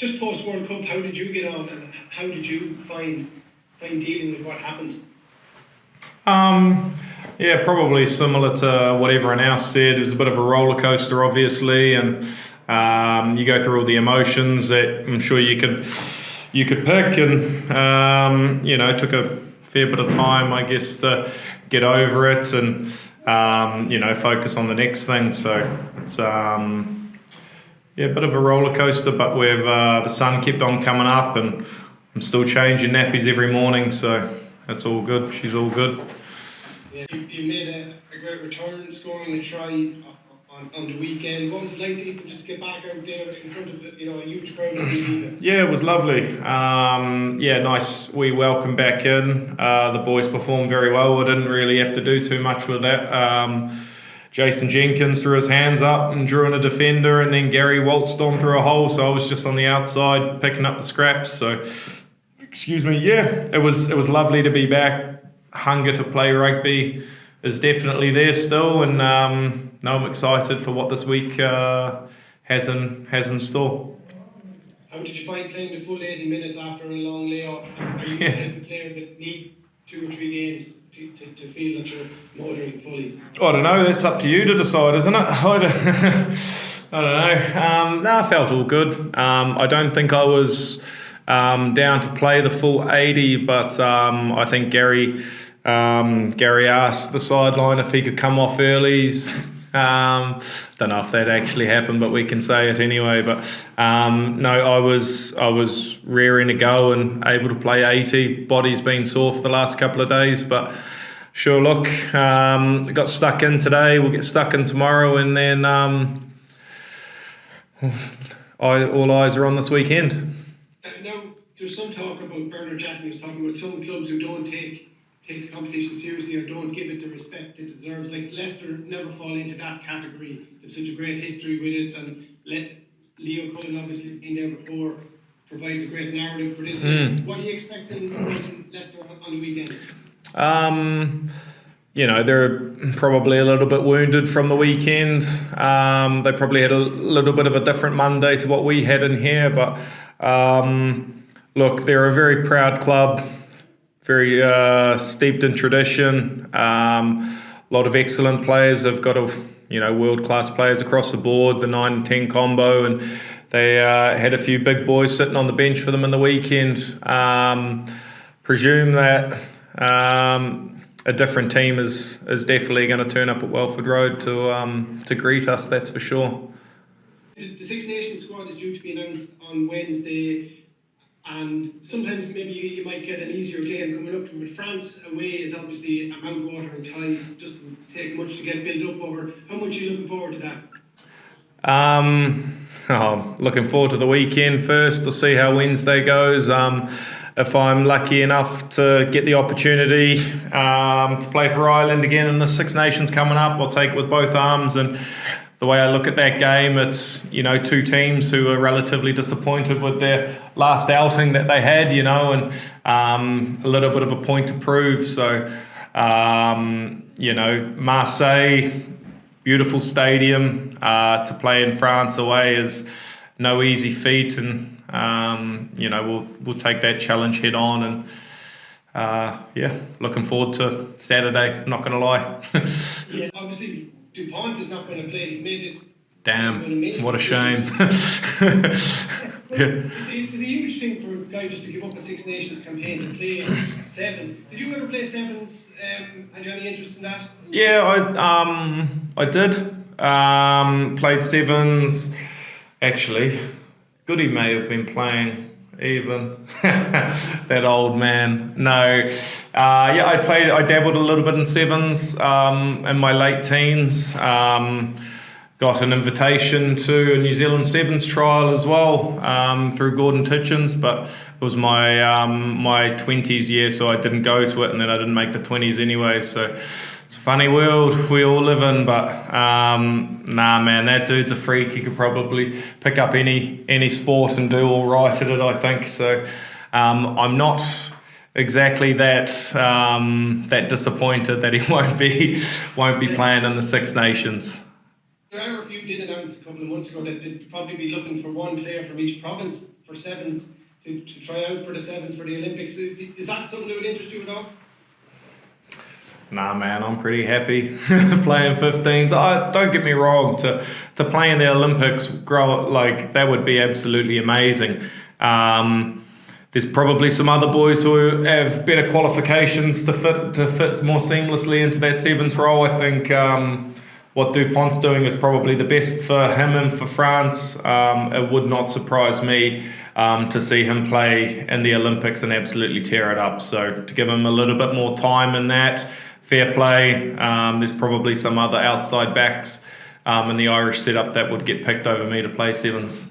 just post World Cup, how did you get on, and how did you find dealing with what happened? Yeah, probably similar to what everyone else said. It was a bit of a roller coaster, obviously, and you go through all the emotions that I'm sure you could pick, and took a fair bit of time, I guess, to get over it and focus on the next thing. So it's a bit of a roller coaster, but we've the sun kept on coming up, and I'm still changing nappies every morning, so that's all good. She's all good. Yeah, you made a great return, scoring a try on the weekend. What was it like to even just get back out there in front of a huge crowd? Yeah, it was lovely. Nice. We welcome back in. The boys performed very well. We didn't really have to do too much with that. Jason Jenkins threw his hands up and drew in a defender, and then Gary waltzed on through a hole, so I was just on the outside picking up the scraps. So, excuse me. Yeah, it was lovely to be back. Hunger to play rugby is definitely there still, and I'm excited for what this week has in store. How did you find playing the full 80 minutes after a long layoff? Are you the type of player that needs 2 or 3 games to feel that you're motoring fully? I don't know. That's up to you to decide, isn't it? I don't know. I felt all good. I don't think I was down to play the full 80, but I think Gary asked the sideline if he could come off early. Don't know if that actually happened, but we can say it anyway. But I was raring to go and able to play 80. Body's been sore for the last couple of days, but sure, look, got stuck in today. We'll get stuck in tomorrow, and then all eyes are on this weekend. Now, there's some talk about Bernard Jackman was talking about some clubs who don't take the competition seriously or don't give it the respect it deserves. Like Leicester never fall into that category. There's such a great history with it, and Leo Cullen, obviously being there before, provides a great narrative for this. What are you expecting from Leicester on the weekend? They're probably a little bit wounded from the weekend. They probably had a little bit of a different Monday to what we had in here, but look, they're a very proud club, very steeped in tradition. A lot of excellent players. They've got world-class players across the board, the 9 and 10 combo, and they had a few big boys sitting on the bench for them in the weekend. Presume that a different team is definitely going to turn up at Welford Road to greet us, that's for sure. The Six Nations squad is due to be announced on Wednesday, and sometimes maybe you might get an easier game coming up. But France away is obviously a mouth-watering tie. Doesn't take much to get built up over. How much are you looking forward to that? Looking forward to the weekend first. We'll see how Wednesday goes. If I'm lucky enough to get the opportunity to play for Ireland again in the Six Nations coming up, I'll take it with both arms. And the way I look at that game, it's 2 teams who are relatively disappointed with their last outing that they had, and a little bit of a point to prove. So, Marseille, beautiful stadium, to play in France away is no easy feat, and we'll take that challenge head on, and looking forward to Saturday. I'm not going to lie. Yeah, obviously DuPont is not going to play. He's made this. Damn, what a shame. It's a huge thing for guys to give up a Six Nations campaign to play sevens. Did you ever play sevens? Had you any interest in that? Yeah, I did. Played sevens. Actually, Goody may have been playing even. That old man. No. I dabbled a little bit in sevens in my late teens. Got an invitation to a New Zealand sevens trial as well through Gordon Titchens, but it was my 20s year, so I didn't go to it, and then I didn't make the 20s anyway. So it's a funny world we all live in, but man, that dude's a freak. He could probably pick up any sport and do all right at it, I think. So I'm not exactly that disappointed that he won't be playing in the Six Nations. The RFU did announce a couple of months ago that they'd probably be looking for 1 player from each province for sevens to try out for the sevens for the Olympics. Is that something that would interest you at all? Nah, man, I'm pretty happy playing 15s. Don't get me wrong, to play in the Olympics, that would be absolutely amazing. There's probably some other boys who have better qualifications to fit more seamlessly into that sevens role. I think what Dupont's doing is probably the best for him and for France. It would not surprise me to see him play in the Olympics and absolutely tear it up. So to give him a little bit more time in that, fair play. There's probably some other outside backs in the Irish setup that would get picked over me to play sevens.